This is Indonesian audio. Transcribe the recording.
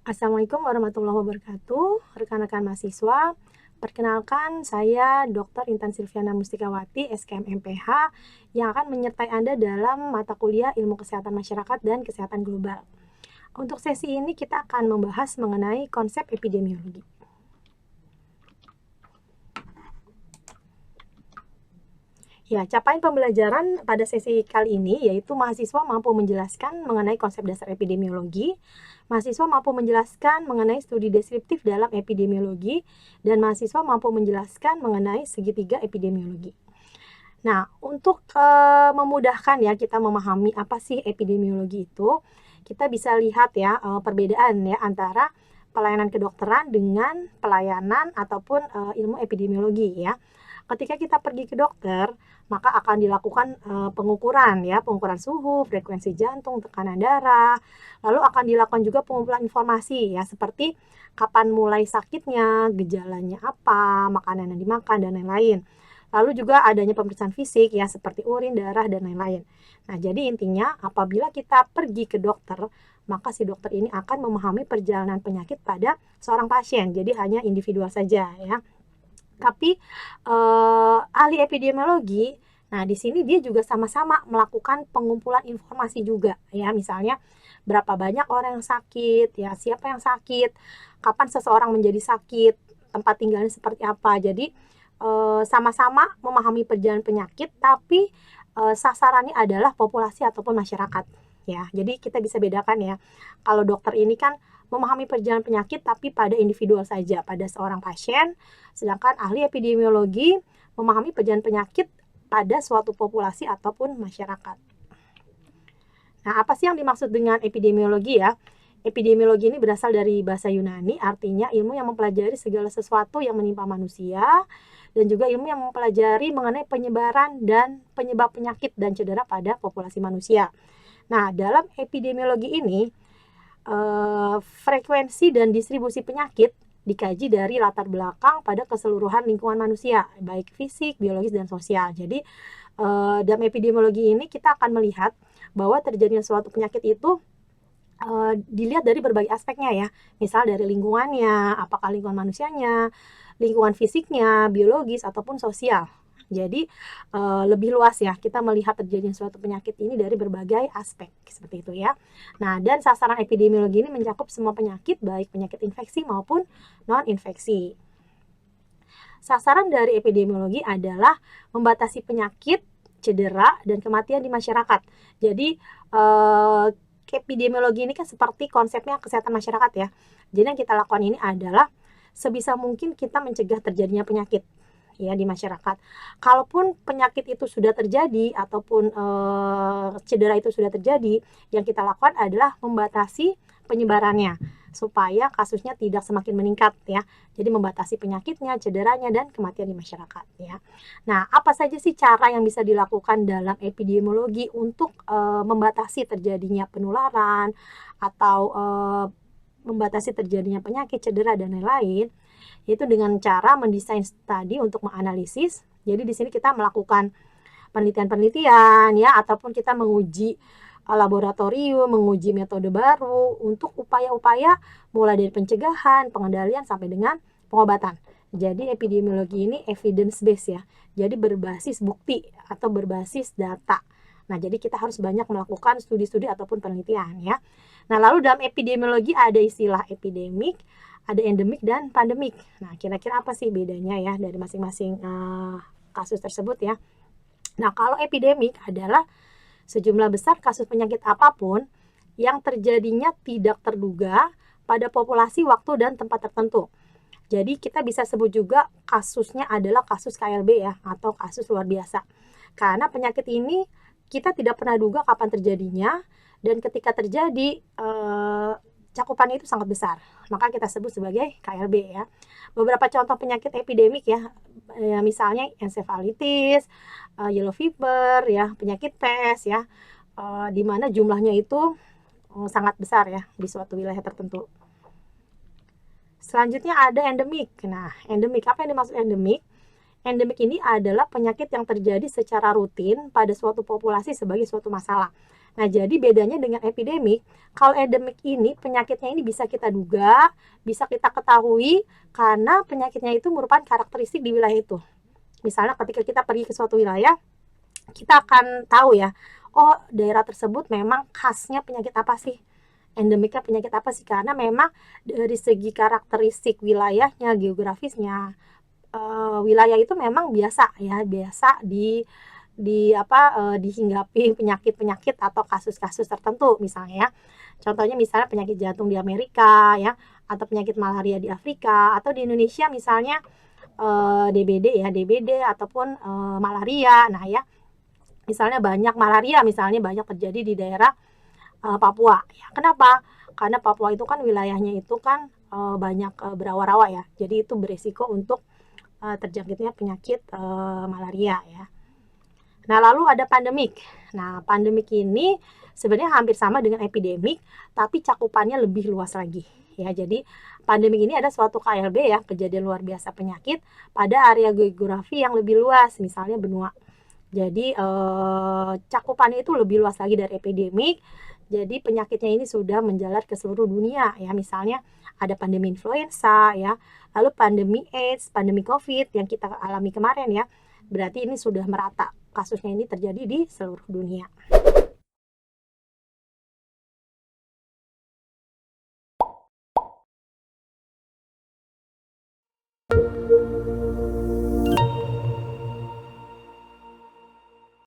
Assalamualaikum warahmatullahi wabarakatuh, rekan-rekan mahasiswa. Perkenalkan, saya Dr. Intan Silviana Mustikawati, SKM MPH, yang akan menyertai Anda dalam mata kuliah Ilmu Kesehatan Masyarakat dan Kesehatan Global. Untuk sesi ini kita akan membahas mengenai konsep epidemiologi. Ya, capaian pembelajaran pada sesi kali ini yaitu mahasiswa mampu menjelaskan mengenai konsep dasar epidemiologi, mahasiswa mampu menjelaskan mengenai studi deskriptif dalam epidemiologi, dan mahasiswa mampu menjelaskan mengenai segitiga epidemiologi. Nah, untuk memudahkan ya kita memahami apa sih epidemiologi itu, kita bisa lihat ya perbedaan ya antara pelayanan kedokteran dengan pelayanan ataupun ilmu epidemiologi ya. Ketika kita pergi ke dokter, maka akan dilakukan pengukuran suhu, frekuensi jantung, tekanan darah, lalu akan dilakukan juga pengumpulan informasi ya, seperti kapan mulai sakitnya, gejalanya apa, makanan yang dimakan, dan lain-lain. Lalu juga adanya pemeriksaan fisik ya, seperti urin, darah, dan lain-lain. Nah, jadi intinya apabila kita pergi ke dokter, maka si dokter ini akan memahami perjalanan penyakit pada seorang pasien. Jadi hanya individual saja ya. Tapi ahli epidemiologi, nah di sini dia juga sama-sama melakukan pengumpulan informasi juga ya, misalnya berapa banyak orang yang sakit ya, siapa yang sakit, kapan seseorang menjadi sakit, tempat tinggalnya seperti apa. Jadi sama-sama memahami perjalanan penyakit, tapi sasarannya adalah populasi ataupun masyarakat ya. Jadi kita bisa bedakan ya, kalau dokter ini kan memahami perjalanan penyakit tapi pada individual saja, pada seorang pasien, sedangkan ahli epidemiologi memahami perjalanan penyakit pada suatu populasi ataupun masyarakat. Nah, apa sih yang dimaksud dengan epidemiologi ya? Epidemiologi ini berasal dari bahasa Yunani, artinya ilmu yang mempelajari segala sesuatu yang menimpa manusia, dan juga ilmu yang mempelajari mengenai penyebaran dan penyebab penyakit dan cedera pada populasi manusia. Nah, dalam epidemiologi ini, frekuensi dan distribusi penyakit dikaji dari latar belakang pada keseluruhan lingkungan manusia, baik fisik, biologis, dan sosial. Jadi dalam epidemiologi ini kita akan melihat bahwa terjadinya suatu penyakit itu dilihat dari berbagai aspeknya ya, misal dari lingkungannya, apakah lingkungan manusianya, lingkungan fisiknya, biologis, ataupun sosial. Jadi lebih luas ya kita melihat terjadinya suatu penyakit ini dari berbagai aspek seperti itu ya. Nah, dan sasaran epidemiologi ini mencakup semua penyakit, baik penyakit infeksi maupun non-infeksi. Sasaran dari epidemiologi adalah membatasi penyakit, cedera, dan kematian di masyarakat. Jadi epidemiologi ini kan seperti konsepnya kesehatan masyarakat ya. Jadi yang kita lakukan ini adalah sebisa mungkin kita mencegah terjadinya penyakit ya di masyarakat. Kalaupun penyakit itu sudah terjadi ataupun cedera itu sudah terjadi, yang kita lakukan adalah membatasi penyebarannya supaya kasusnya tidak semakin meningkat ya. Jadi membatasi penyakitnya, cederanya, dan kematian di masyarakat ya. Nah, apa saja sih cara yang bisa dilakukan dalam epidemiologi untuk membatasi terjadinya penularan atau membatasi terjadinya penyakit, cedera, dan lain-lain? Yaitu dengan cara mendesain studi untuk menganalisis. Jadi di sini kita melakukan penelitian-penelitian ya, ataupun kita menguji laboratorium, menguji metode baru untuk upaya-upaya mulai dari pencegahan, pengendalian sampai dengan pengobatan. Jadi epidemiologi ini evidence based ya. Jadi berbasis bukti atau berbasis data. Nah, jadi kita harus banyak melakukan studi-studi ataupun penelitian ya. Nah, lalu dalam epidemiologi ada istilah epidemik, ada endemik, dan pandemik. Nah, kira-kira apa sih bedanya ya dari masing-masing kasus tersebut ya. Nah, kalau epidemik adalah sejumlah besar kasus penyakit apapun yang terjadinya tidak terduga pada populasi, waktu, dan tempat tertentu. Jadi kita bisa sebut juga kasusnya adalah kasus KLB ya, atau kasus luar biasa. Karena penyakit ini kita tidak pernah duga kapan terjadinya, dan ketika terjadi cakupannya itu sangat besar, maka kita sebut sebagai KLB ya. Beberapa contoh penyakit epidemik ya, misalnya encephalitis, yellow fever ya, penyakit pes ya, di mana jumlahnya itu sangat besar ya di suatu wilayah tertentu. Selanjutnya ada endemik. Nah, endemik, apa yang dimaksud endemik? Endemik ini adalah penyakit yang terjadi secara rutin pada suatu populasi sebagai suatu masalah. Nah, jadi bedanya dengan epidemik, kalau endemik ini penyakitnya ini bisa kita duga, bisa kita ketahui karena penyakitnya itu merupakan karakteristik di wilayah itu. Misalnya ketika kita pergi ke suatu wilayah, kita akan tahu ya, oh daerah tersebut memang khasnya penyakit apa sih? Endemiknya penyakit apa sih? Karena memang dari segi karakteristik wilayahnya, geografisnya, wilayah itu memang biasa ya, biasa dihinggapi penyakit-penyakit atau kasus-kasus tertentu misalnya ya. Contohnya misalnya penyakit jantung di Amerika ya, atau penyakit malaria di Afrika, atau di Indonesia misalnya DBD ya, DBD ataupun malaria. Nah ya, misalnya banyak terjadi di daerah Papua. Ya, kenapa? Karena Papua itu kan wilayahnya itu kan banyak berawa-rawa ya. Jadi itu beresiko untuk terjangkitnya penyakit malaria ya. Nah, lalu ada pandemik. Nah, pandemik ini sebenarnya hampir sama dengan epidemik, tapi cakupannya lebih luas lagi. Ya, jadi pandemik ini ada suatu KLB ya, kejadian luar biasa penyakit pada area geografi yang lebih luas, misalnya benua. Jadi cakupannya itu lebih luas lagi dari epidemik. Jadi penyakitnya ini sudah menjalar ke seluruh dunia ya. Misalnya ada pandemi influenza ya, lalu pandemi AIDS, pandemi COVID yang kita alami kemarin ya. Berarti ini sudah merata. Kasusnya ini terjadi di seluruh dunia.